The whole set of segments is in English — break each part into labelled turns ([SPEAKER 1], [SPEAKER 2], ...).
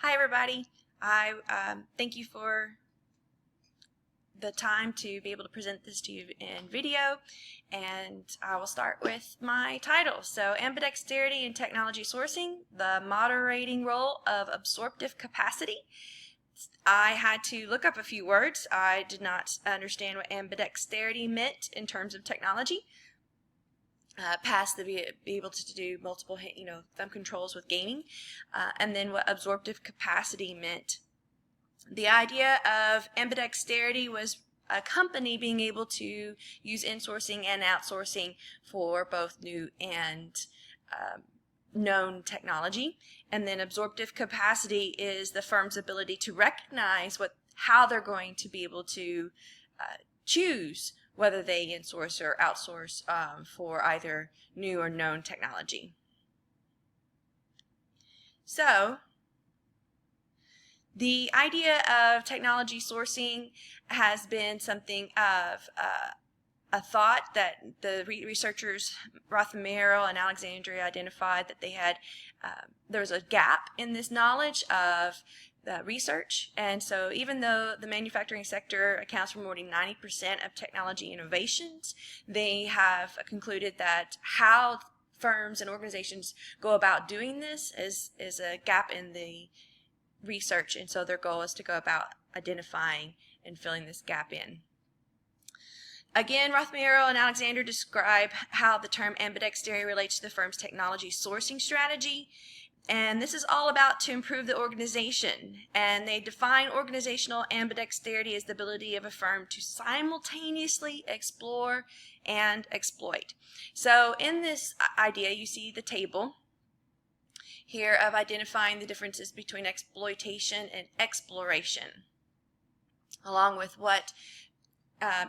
[SPEAKER 1] Hi, everybody. I thank you for the time to be able to present this to you in video, and I will start with my title. So, ambidexterity in technology sourcing, the moderating role of absorptive capacity. I had to look up a few words. I did not understand what ambidexterity meant in terms of technology. Past the be able to do multiple thumb controls with gaming, and then what absorptive capacity meant. The idea of ambidexterity was a company being able to use insourcing and outsourcing for both new and known technology. And then absorptive capacity is the firm's ability to recognize how they're going to be able to choose whether they insource or outsource for either new or known technology. So, the idea of technology sourcing has been something of a thought that the researchers Rothenmeier and Alexandria identified that they had. There was a gap in this knowledge of research, and so even though the manufacturing sector accounts for more than 90% of technology innovations, they have concluded that how firms and organizations go about doing this is a gap in the research, and so their goal is to go about identifying and filling this gap in. Again, Rothenmeier and Alexander describe how the term ambidexterity relates to the firm's technology sourcing strategy, and this is all about to improve the organization. And they define organizational ambidexterity as the ability of a firm to simultaneously explore and exploit. So in this idea, you see the table here of identifying the differences between exploitation and exploration, along with what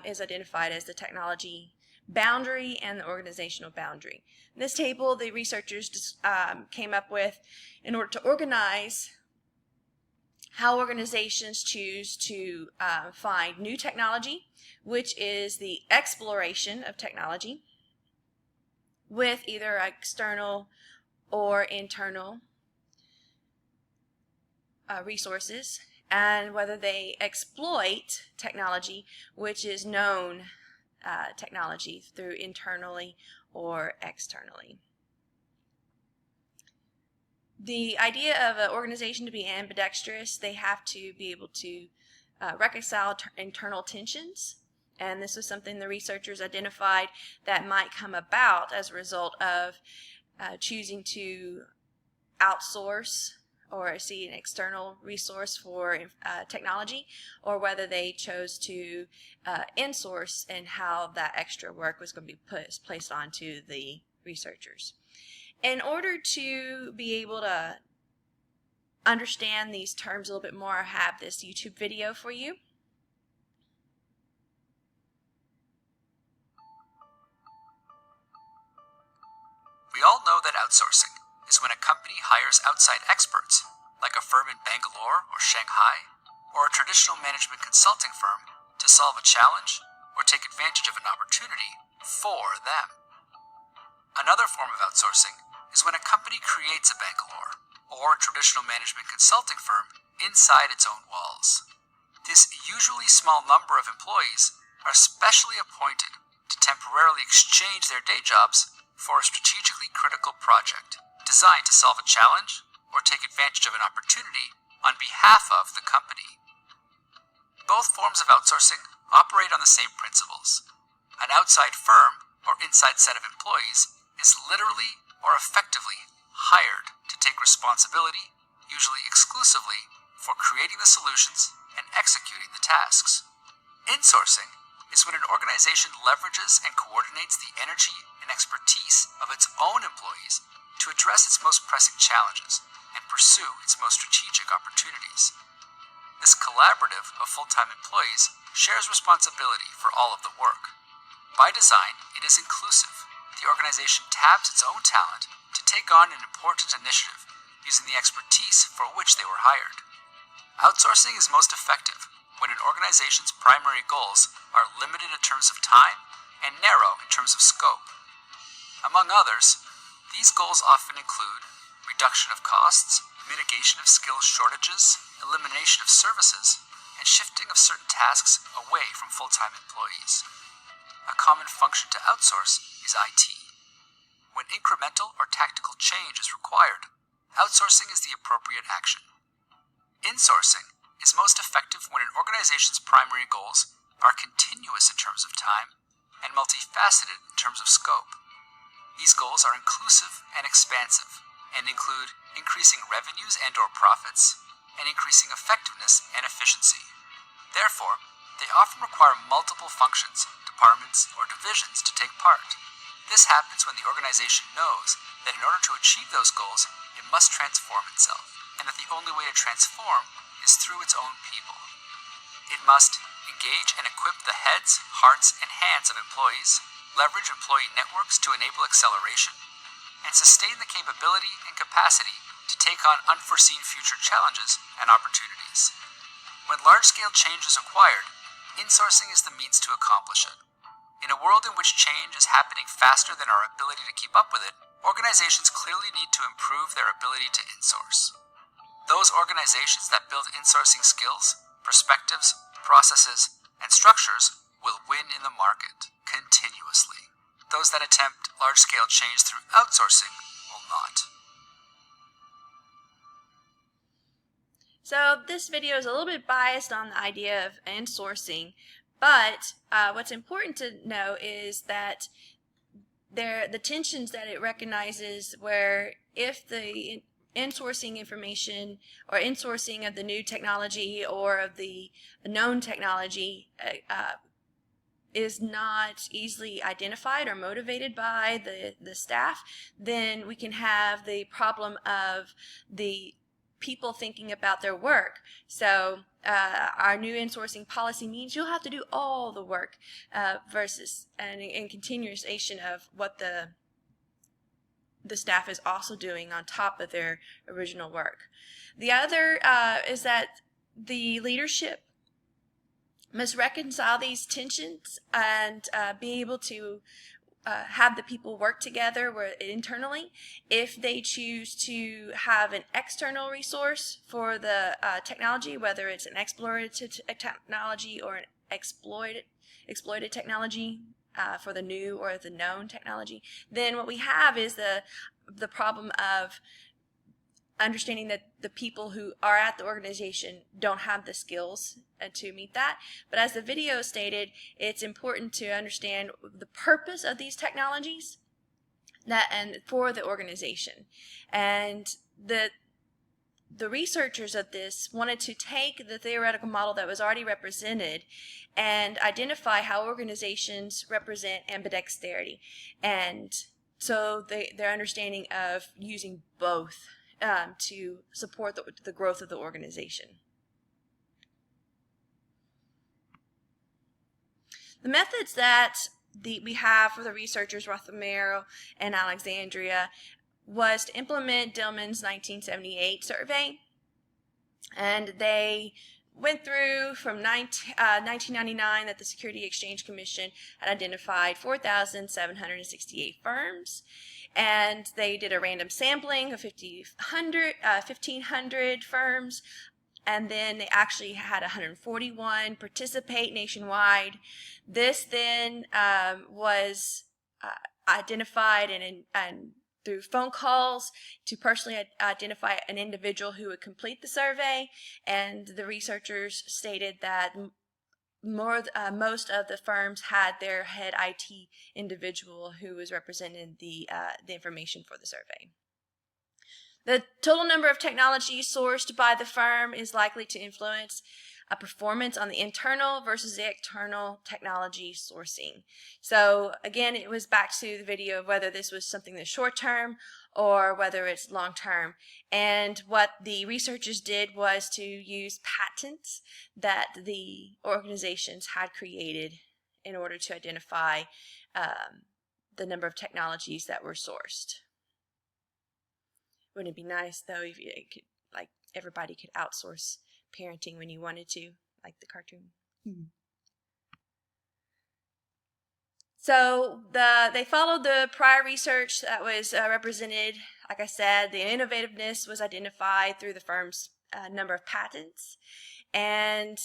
[SPEAKER 1] is identified as the technology boundary and the organizational boundary. This table the researchers came up with in order to organize how organizations choose to find new technology, which is the exploration of technology, with either external or internal resources, and whether they exploit technology, which is known technology, through internally or externally. The idea of an organization to be ambidextrous, they have to be able to reconcile internal tensions, and this was something the researchers identified that might come about as a result of choosing to outsource or see an external resource for technology, or whether they chose to insource and how that extra work was going to be placed onto the researchers. In order to be able to understand these terms a little bit more, I have this YouTube video for you.
[SPEAKER 2] We all know that outsourcing is when a company hires outside experts, like a firm in Bangalore or Shanghai, or a traditional management consulting firm, to solve a challenge or take advantage of an opportunity for them. Another form of outsourcing is when a company creates a Bangalore or a traditional management consulting firm inside its own walls. This usually small number of employees are specially appointed to temporarily exchange their day jobs for a strategically critical project designed to solve a challenge or take advantage of an opportunity on behalf of the company. Both forms of outsourcing operate on the same principles. An outside firm or inside set of employees is literally or effectively hired to take responsibility, usually exclusively, for creating the solutions and executing the tasks. Insourcing is when an organization leverages and coordinates the energy and expertise of its own employees to address its most pressing challenges and pursue its most strategic opportunities. This collaborative of full-time employees shares responsibility for all of the work. By design, it is inclusive. The organization taps its own talent to take on an important initiative using the expertise for which they were hired. Outsourcing is most effective when an organization's primary goals are limited in terms of time and narrow in terms of scope. Among others, these goals often include reduction of costs, mitigation of skills shortages, elimination of services, and shifting of certain tasks away from full-time employees. A common function to outsource is IT. When incremental or tactical change is required, outsourcing is the appropriate action. Insourcing is most effective when an organization's primary goals are continuous in terms of time and multifaceted in terms of scope. These goals are inclusive and expansive and include increasing revenues and/or profits and increasing effectiveness and efficiency. Therefore, they often require multiple functions, departments, or divisions to take part. This happens when the organization knows that in order to achieve those goals, it must transform itself, and that the only way to transform is through its own people. It must engage and equip the heads, hearts, and hands of employees, leverage employee networks to enable acceleration, and sustain the capability and capacity to take on unforeseen future challenges and opportunities. When large-scale change is acquired, insourcing is the means to accomplish it. In a world in which change is happening faster than our ability to keep up with it, organizations clearly need to improve their ability to insource. Those organizations that build insourcing skills, perspectives, processes, and structures will win in the market continuously. Those that attempt large-scale change through outsourcing will not.
[SPEAKER 1] So this video is a little bit biased on the idea of insourcing, but what's important to know is that the tensions that it recognizes, where if the insourcing information or insourcing of the new technology or of the known technology is not easily identified or motivated by the staff, then we can have the problem of the people thinking about their work. So our new insourcing policy means you'll have to do all the work versus and continuation of what the staff is also doing on top of their original work. The other is that the leadership must reconcile these tensions and be able to have the people work together internally. If they choose to have an external resource for the technology, whether it's an explorative technology or an exploited technology for the new or the known technology, then what we have is the problem of understanding that the people who are at the organization don't have the skills to meet that. But as the video stated, it's important to understand the purpose of these technologies and for the organization. And the researchers of this wanted to take the theoretical model that was already represented and identify how organizations represent ambidexterity. And so their understanding of using both to support the growth of the organization. The methods that we have for the researchers, Rothamero and Alexandria, was to implement Dillman's 1978 survey. And they went through from 1999 that the Security Exchange Commission had identified 4,768 firms. And they did a random sampling of 1,500 firms, and then they actually had 141 participate nationwide. This then was identified and through phone calls to personally identify an individual who would complete the survey, and the researchers stated that most of the firms had their head IT individual who was representing the information for the survey. The total number of technologies sourced by the firm is likely to influence a performance on the internal versus the external technology sourcing. So again, it was back to the video of whether this was something that's short term or whether it's long term. And what the researchers did was to use patents that the organizations had created in order to identify the number of technologies that were sourced. Wouldn't it be nice though if everybody could outsource parenting when you wanted to, like the cartoon? So they followed the prior research that was represented. Like I said, the innovativeness was identified through the firm's number of patents, and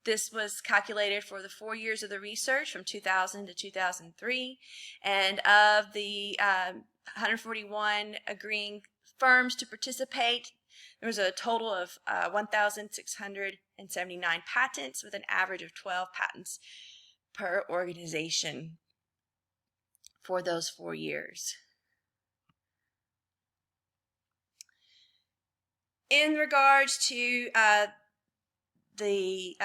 [SPEAKER 1] this was calculated for the 4 years of the research from 2000 to 2003, and of the 141 agreeing firms to participate, there was a total of 1,679 patents with an average of 12 patents per organization for those 4 years. In regards to the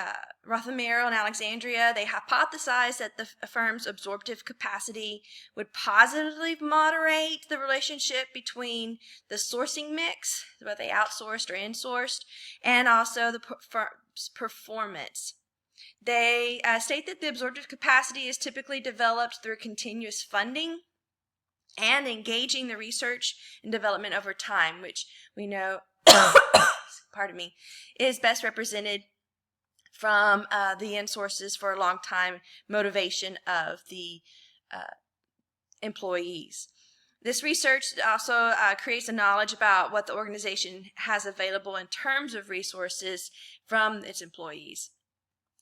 [SPEAKER 1] Rothermere and Alexandria, they hypothesized that the firm's absorptive capacity would positively moderate the relationship between the sourcing mix, whether they outsourced or insourced, and also the firm's performance. They state that the absorptive capacity is typically developed through continuous funding and engaging the research and development over time, which we know, pardon me, is best represented from the end sources for a long time motivation of the employees. This research also creates a knowledge about what the organization has available in terms of resources from its employees.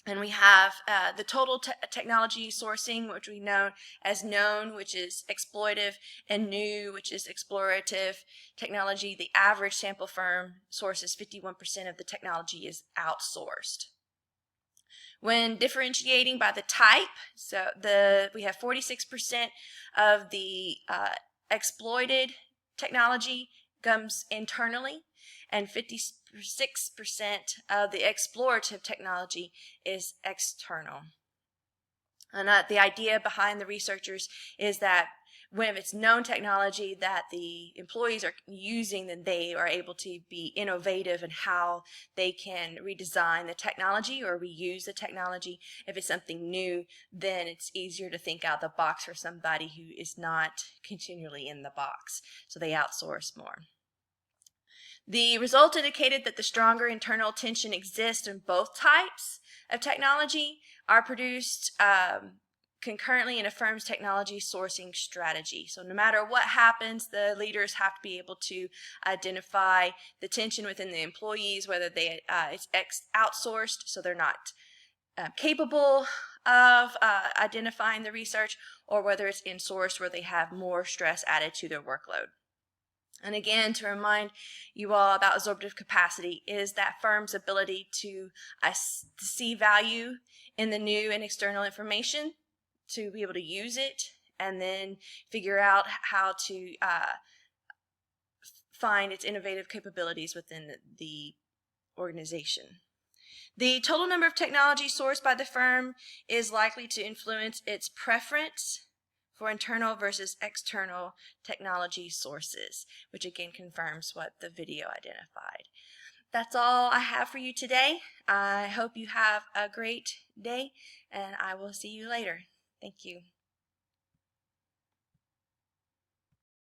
[SPEAKER 1] And we have the total technology sourcing, which we know as known, which is exploitive, and new, which is explorative technology. The average sample firm sources 51% of the technology is outsourced. When differentiating by the type, so we have 46% of the exploited technology comes internally, and 56% of the explorative technology is external. And the idea behind the researchers is that when it's known technology that the employees are using, then they are able to be innovative in how they can redesign the technology or reuse the technology. If it's something new, then it's easier to think out the box for somebody who is not continually in the box. So they outsource more. The results indicated that the stronger internal tension exists in both types of technology are produced concurrently in a firm's technology sourcing strategy. So no matter what happens, the leaders have to be able to identify the tension within the employees, whether it's outsourced, so they're not capable of identifying the research, or whether it's insourced, where they have more stress added to their workload. And again, to remind you all about absorptive capacity is that firm's ability to see value in the new and external information, to be able to use it, and then figure out how to find its innovative capabilities within the organization. The total number of technology sourced by the firm is likely to influence its preference for internal versus external technology sources, which again confirms what the video identified. That's all I have for you today. I hope you have a great day, and I will see you later. Thank you.